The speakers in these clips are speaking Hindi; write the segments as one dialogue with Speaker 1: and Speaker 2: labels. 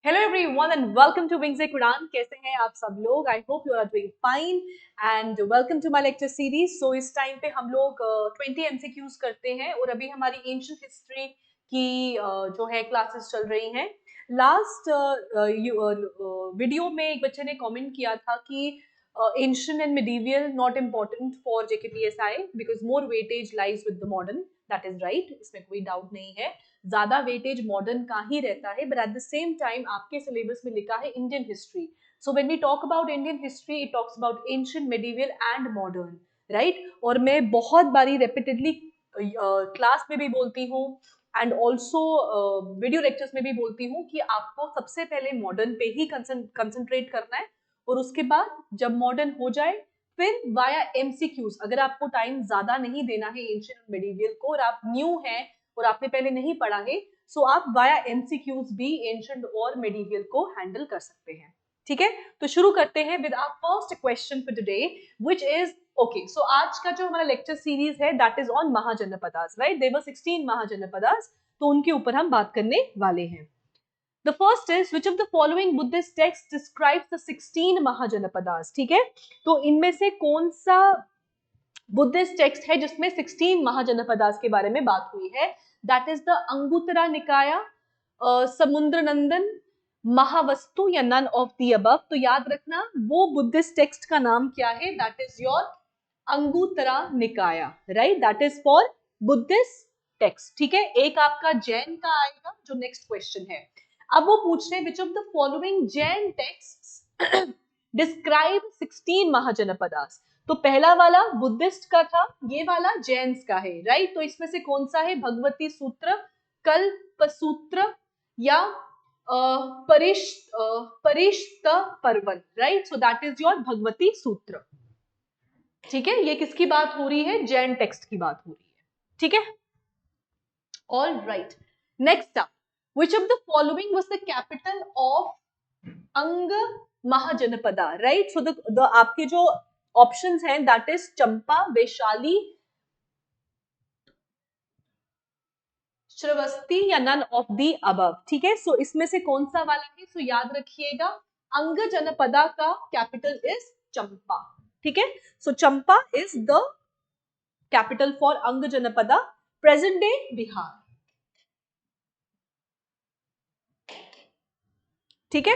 Speaker 1: Hello everyone and welcome to विंग्स ए कुरान। कैसे हैं आप सब लोग? I hope you are doing fine and welcome to my lecture series. So इस टाइम पे हम लोग 20 एमसीक्यूज करते हैं और अभी हमारी एंशिएंट हिस्ट्री की जो है क्लासेस चल रही हैं। लास्ट वीडियो में एक बच्चे ने कमेंट किया था कि ancient and medieval not important for JKPSI because more weightage lies with the modern. That is right, इसमें कोई डाउट नहीं है, ज्यादा वेटेज मॉडर्न का ही रहता है, but at the same time आपके सिलेबस में लिखा है Indian history. So when we talk about Indian history it talks about ancient, medieval and modern, right. और मैं बहुत बारी रेपिटेडली क्लास में भी बोलती हूँ एंड ऑल्सो वीडियो लेक्चर्स में भी बोलती हूँ कि आपको सबसे पहले मॉडर्न पे ही कंसंट्रेट करना है और उसके बाद जब मॉडर्न हो जाए फिर वाया एमसीक्यूज। अगर आपको टाइम ज्यादा नहीं देना है एंशिएंट मेडिवल को और आप न्यू हैं और आपने पहले नहीं पढ़ा है, सो आप वाया एमसीक्यूज भी एंशिएंट और मेडिवल को हैंडल कर सकते हैं। ठीक है, तो शुरू करते हैं with our first question for today which is okay. So आज का जो हमारा लेक्चर सीरीज है that is on mahajanapadas, right. There were 16 mahajanapadas, तो उनके ऊपर हम बात करने वाले हैं। The first is which of the following Buddhist text describes the 16 mahajanapadas. ठीक है, तो इनमें से कौन सा बुद्धिस्ट टेक्स्ट है जिसमें 16 महाजनपदास के बारे में बात हुई है? दैट इज द अंगुत्तरा निकाया, समुद्र नंदन, महावस्तु या नन ऑफ दी अबव। तो याद रखना वो बुद्धिस्ट टेक्स्ट का नाम क्या है, that is your Anguttara Nikaya, right. That is for Buddhist text. ठीक है, एक आपका जैन का आएगा जो नेक्स्ट क्वेश्चन है। अब वो पूछ रहे हैं विच of the following Jain text describe 16 mahajanapadas. तो पहला वाला बुद्धिस्ट का था, ये वाला जैन्स का है, राइट। तो इसमें से कौन सा है? भगवती सूत्र, कल्प सूत्र या Parishta Parvan, right. So that is your Bhagavati Sutra. ठीक है, ये किसकी बात हो रही है? जैन टेक्स्ट की बात हो रही है। ठीक है, all right. Next up, which of the following was the capital of अंग महाजनपदा, राइट। सो द आपके जो ऑप्शंस हैं दैट इज चंपा, वैशाली, श्रावस्ती या नन ऑफ दी अबव। ठीक है, सो इसमें से कौन सा वाला है? सो याद रखिएगा अंग जनपदा का कैपिटल इज चंपा। ठीक है, सो चंपा इज द कैपिटल फॉर अंग जनपदा, प्रेजेंट डे बिहार। ठीक है,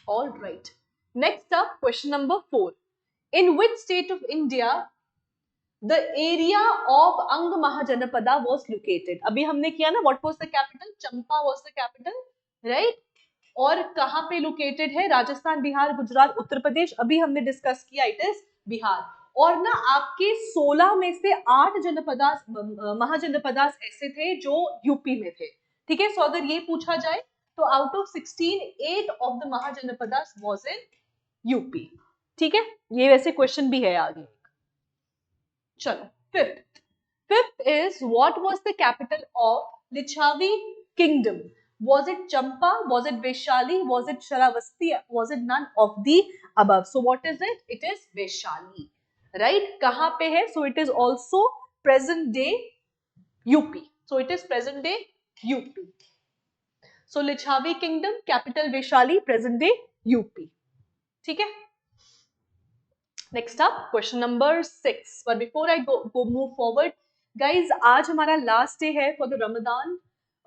Speaker 1: all right. Next up question number 4, in which state of India the area of अंग महाजनपदा was located। अभी हमने किया ना, what was the capital? Champa was the capital, right। और कहाँ पे लोकेटेड है? राजस्थान, बिहार, गुजरात, उत्तर प्रदेश। अभी हमने डिस्कस किया इट इज बिहार। और ना आपके 16 में से 8 जनपदास महाजनपदास ऐसे थे जो यूपी में थे। ठीक है, सो अगर ये पूछा जाए तो out of 16 8 of the mahajanapadas was in UP. ठीक है, ये वैसे क्वेश्चन भी है आगे। चलो, fifth is what was the capital of Lichchhavi kingdom? was it champa, was it vaishali, was it sharavasti, was it none of the above? So what is it? It is vaishali, right। कहां पे है? So it is also present day UP, so it is present day UP। so Lichchhavi kingdom, capital Vaishali, present day UP. ठीक है, next up question number 6, but before I go move forward guys, आज हमारा लास्ट डे है for the Ramzan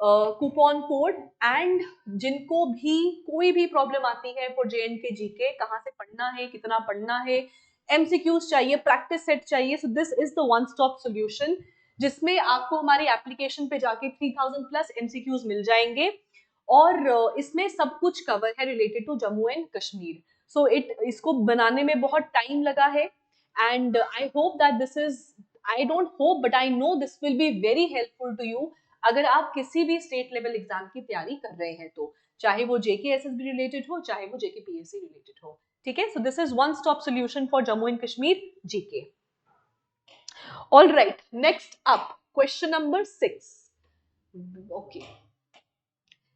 Speaker 1: coupon code. And जिनको भी कोई भी प्रॉब्लम आती है फॉर JNK GK, कहाँ से पढ़ना है, कितना पढ़ना है, MCQs चाहिए, प्रैक्टिस सेट चाहिए, सो this is the one stop solution जिसमें आपको हमारी एप्लीकेशन पे जाके 3000 प्लस MCQs मिल जाएंगे और इसमें सब कुछ कवर है related to Jammu and Kashmir. So इसको बनाने में बहुत टाइम लगा है and I hope that this is, I don't hope but I know this will be very helpful to you अगर आप किसी भी स्टेट लेवल एग्जाम की तैयारी कर रहे हैं तो, चाहे वो JKSSB रिलेटेड हो, चाहे वो JKPSC रिलेटेड हो। ठीक है, so this is one stop solution for Jammu and Kashmir GK। All right, next up question number 6, okay.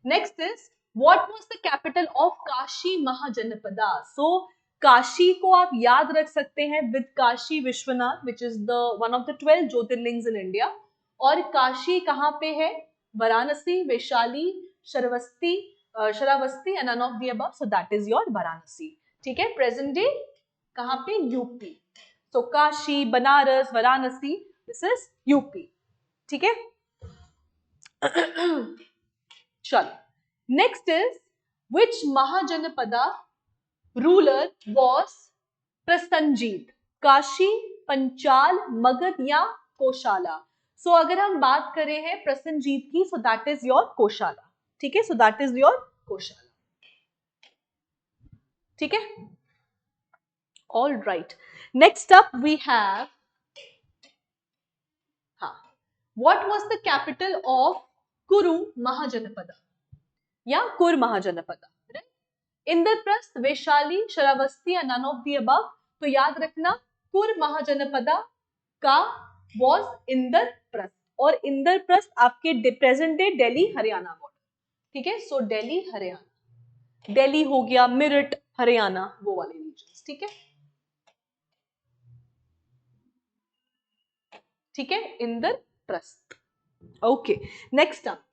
Speaker 1: Next is what was the capital of Kashi Mahajanapada? So Kashi को आप याद रख सकते हैं with Kashi Vishwanath which is the one of the 12 jyotirlingas in India. और काशी कहाँ पे है? Varanasi, Vaishali, Shravasti, Shravasti and none of the above, so that is your Varanasi. ठीक है, प्रेजेंट डे कहां पे? UP. So Kashi, Banaras, Varanasi, this is UP. ठीक है. चलो, next is which Mahajanapada ruler was Prasenjit? Kashi, Panchal, Magadh या कोशाला? सो अगर हम बात करें हैं प्रसन्नजीत की, so that is your Kosala. ठीक है, so that is your Kosala. ठीक है, all right. Next up we have, हाँ, what was the capital of Kuru Mahajanapada या कुर महाजनपदा? इंद्रप्रस्थ, वैशाली, श्रावस्ती या नन ऑफ द अबव? तो याद रखना, कुर महाजनपदा का वॉज इंद्रप्रस्थ, और इंद्रप्रस्थ आपके present day Delhi Haryana border. ठीक है, सो दिल्ली हरियाणा, दिल्ली हो गया, मेरठ हरियाणा, वो वाले रीजन्स. ठीक है, ठीक है, Indraprastha. Okay, next up.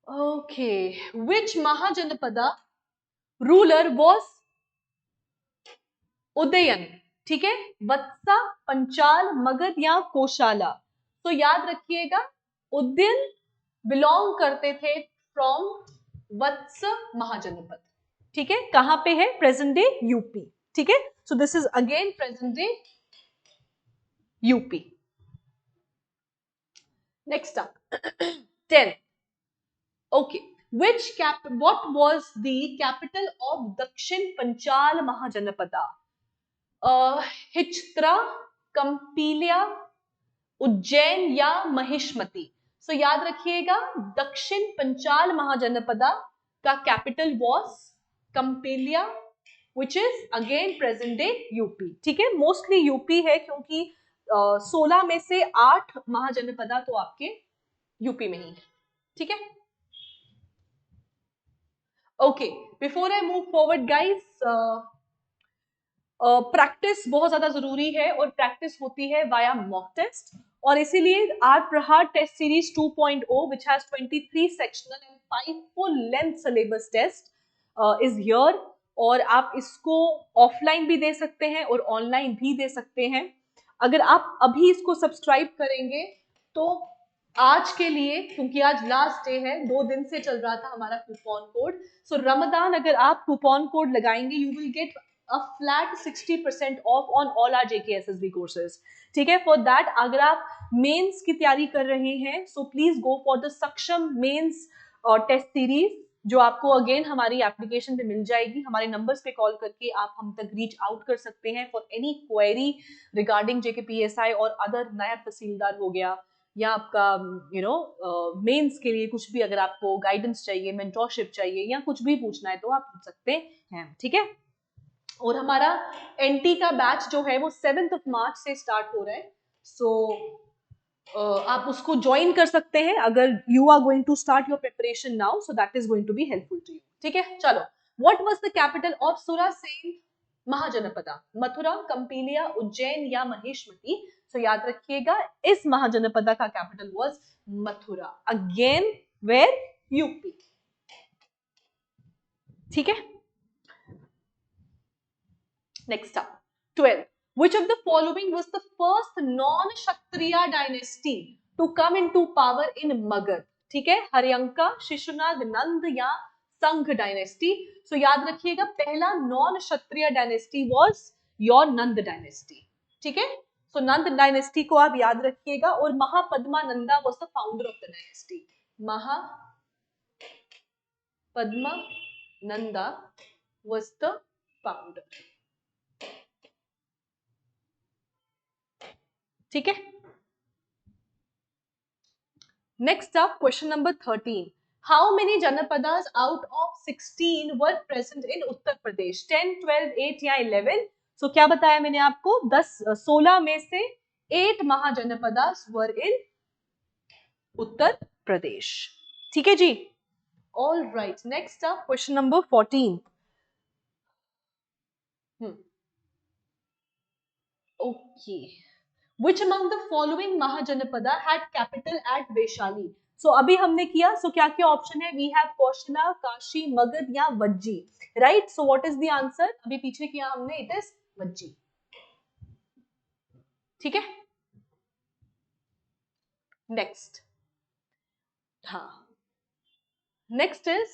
Speaker 1: Okay, which Mahajanapada ruler was Udayan? ठीक है, वत्सा, पंचाल, मगध या कोशाला? तो याद रखिएगा, उदयन बिलोंग करते थे फ्रॉम वत्स महाजनपद. ठीक है, कहां पे है? Present day UP. ठीक है, so this is again present day UP. Next up 10. Okay, what was the capital of दक्षिण पंचाल महाजनपदा? हिच्त्रा, कंपीलिया, उज्जैन या महिष्मति? सो याद रखिएगा, दक्षिण पंचाल महाजनपदा का capital was Kampilya, which is again present day UP. ठीक है, मोस्टली यूपी है क्योंकि 16 में से 8 महाजनपदा तो आपके यूपी में ही है. ठीक है, okay, before I move forward guys, practice बहुत ज्यादा जरूरी है, और प्रैक्टिस होती है वाया मॉक टेस्ट, और इसीलिए आर प्रहार test series 2.0 which has 23 sectional and 5 full length syllabus test is here. और आप इसको ऑफलाइन भी दे सकते हैं और ऑनलाइन भी दे सकते हैं. अगर आप अभी इसको सब्सक्राइब करेंगे तो आज के लिए, क्योंकि आज लास्ट डे है, 2 दिन से चल रहा था हमारा कूपन कोड, सो रमदान अगर आप कूपन कोड लगाएंगे, you will get a flat 60% off on all our JKSSB courses. ठीक है, for that अगर आप मेंस की तैयारी कर रहे हैं, so please go for the सक्षम मेंस टेस्ट सीरीज, जो आपको अगेन हमारी एप्लीकेशन पे मिल जाएगी. हमारे नंबर्स पे कॉल करके आप हम तक रीच आउट कर सकते हैं for any query regarding JKPSI और अदर नायब तहसीलदार हो गया, या आपका मेंस के लिए कुछ भी अगर आपको गाइडेंस चाहिए, मेंटोरशिप चाहिए, या कुछ भी पूछना है तो आप पूछ सकते हैं. ठीक है, और हमारा एनटी का बैच जो है वो 7 मार्च से स्टार्ट हो रहा है. सो आप उसको ज्वाइन कर सकते हैं अगर you are going to start your preparation now, so that is going to be helpful to you. ठीक है, चलो, what was the capital of Surasena Mahajanapada? Mathura, Kampilya, Ujjain या महिष्मति? सो याद रखिएगा, इस महाजनपदा का capital was Mathura, again where? UP. ठीक है, next up 12. Which of the following was the first non-Kshatriya dynasty to come into power in Magad? ठीक है, हरियंका, शिशुनाग, नंद या संघ डायनेस्टी? सो याद रखिएगा, पहला non Kshatriya dynasty was your Nand dynasty. ठीक है, सो नंद डायनेस्टी को आप याद रखिएगा, और Mahapadma Nanda was the founder of the dynasty. Mahapadma Nanda was the founder. ठीक है, next up question number 13. How many janapadas out of 16 were present in Uttar Pradesh? 10, 12, 8 या 11? सो क्या बताया मैंने आपको, 16 में से 8 महाजनपदास वर इन उत्तर प्रदेश. ठीक है जी, all right. Next up question number 14. Okay, which among the following Mahajanapada had capital at Vaishali? So अभी हमने किया, सो क्या क्या ऑप्शन है, वी हैव कौशला, काशी, मगध या Vajji, right. So what is the answer, अभी पीछे किया हमने, इट इज वज्जी, ठीक है। नेक्स्ट, हाँ, next is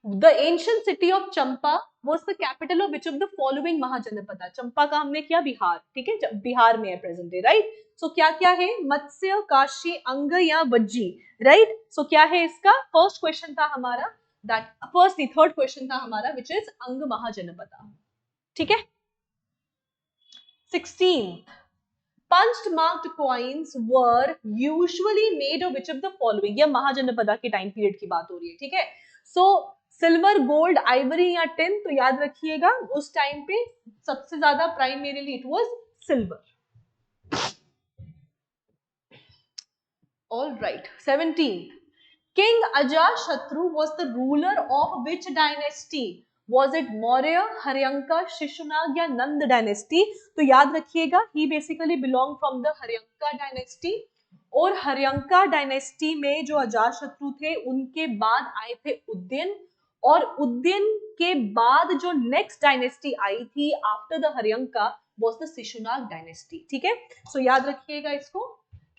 Speaker 1: the ancient city of Champa was the capital of which of the following Mahajanapada. Champa का हमने किया बिहार, ठीक है, बिहार में है प्रेजेंट डे, राइट। सो क्या क्या है, मत्स्य, काशी, अंग या वज्जी, राइट। सो क्या है इसका, फर्स्ट क्वेश्चन था हमारा, दैट फर्स्ट नहीं, थर्ड क्वेश्चन था हमारा, विच इज अंग महाजनपदा, ठीक है। 16 punched marked coins were usually made of which of the following, यह महाजनपदा के टाइम पीरियड की बात हो रही है, ठीक है। सो सिल्वर, गोल्ड, आइवरी या टिन, तो याद रखिएगा उस टाइम पे सबसे ज्यादा primarily it was silver. All right, 17 king Ajatashatru was the ruler of which dynasty, was it Maurya, Haryanka, Shishunaga या नंद डायनेस्टी। तो याद रखिएगा he basically belong from the Haryanka dynasty, और हर्यंका डायनेस्टी में जो अजातशत्रु थे उनके बाद आए थे उदयन, और उदयन के बाद जो नेक्स्ट डायनेस्टी आई थी after the Haryanka was the Shishunaga dynasty, ठीक है। सो याद रखिएगा इसको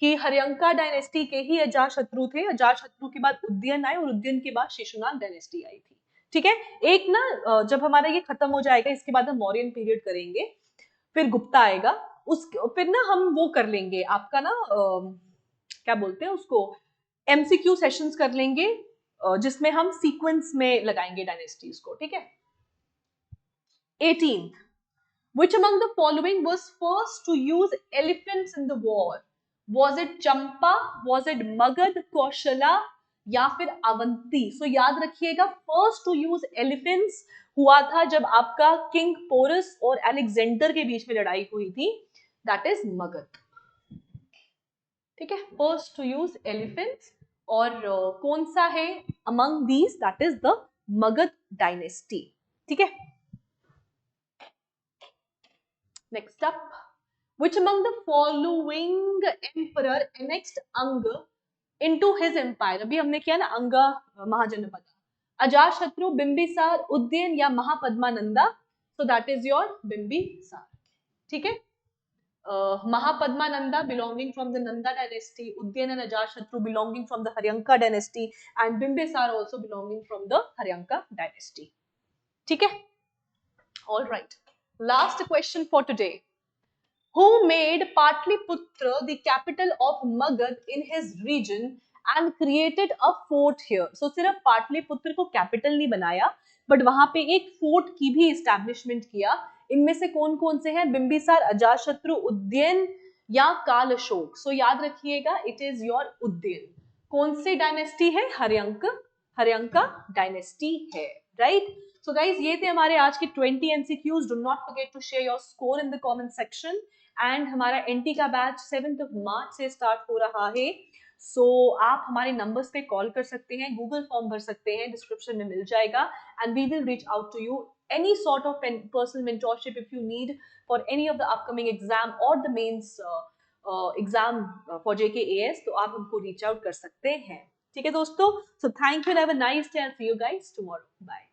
Speaker 1: कि हर्यंका डायनेस्टी के ही अजातशत्रु थे, अजातशत्रु के बाद उदयन आए और उदयन के बाद शिशुनाग डायनेस्टी आई थी, ठीक है। एक ना जब हमारा ये खत्म हो जाएगा इसके बाद हम मौर्यन पीरियड करेंगे, फिर गुप्ता आएगा, उस फिर ना हम वो कर लेंगे आपका ना क्या बोलते हैं उसको, एमसीक्यू सेशंस कर लेंगे जिसमें हम सीक्वेंस में लगाएंगे डायनेस्टीज को, ठीक है। 18 which among the following was first to use elephants in the war, was it Champa, was it Magadh, Kaushala या फिर अवंती। सो याद रखिएगा फर्स्ट टू यूज एलिफेंट्स हुआ था जब आपका किंग पोरस और अलेक्जेंडर के बीच में लड़ाई हुई थी, दैट इज मगध, ठीक है। फर्स्ट टू यूज एलिफेंट्स, और कौन सा है among these, that is the Magadh dynasty, ठीक है। Next up, which among the following emperor annexed Anga into his empire, अभी हमने किया ना अंगा महाजनपद, अजातशत्रु, बिंबिसार, उदयन या Mahapadmananda. So that is your Bimbisara, ठीक है। Mahapadmananda belonging from the Nanda dynasty, Udyan and Ajatashatru belonging from the Haryanka dynasty, and Bimbisar also belonging from the Haryanka dynasty, ठीक है। All right, last question for today. Who made Patliputra the capital of Magad in his region and created a fort here? So सिर्फ पाटलिपुत्र को कैपिटल नहीं बनाया, बट वहां पे एक फोर्ट की भी एस्टैब्लिशमेंट किया। इनमें से कौन कौन से हैं, बिंबिसार, अजातशत्रु, उदयन या काल अशोक। सो याद रखिएगा इट इज योर उदयन। कौन सी डायनेस्टी है, हर्यंका डायनेस्टी है, राइट। सो गाइज ये थे हमारे आज के 20 MCQs. Do not forget to share your score in the comment section. And हमारा एनटी का बैच 7 मार्च से स्टार्ट हो रहा है। सो आप हमारे नंबर्स पे कॉल कर सकते हैं, गूगल फॉर्म भर सकते हैं, डिस्क्रिप्शन में मिल जाएगा, and we will reach out to you any sort of personal mentorship if you need for any of the upcoming exam और the mains exam for JKAS, तो आप हमको रीच आउट कर सकते हैं, ठीक है दोस्तों। So thank you, have a nice day and see you guys tomorrow, bye.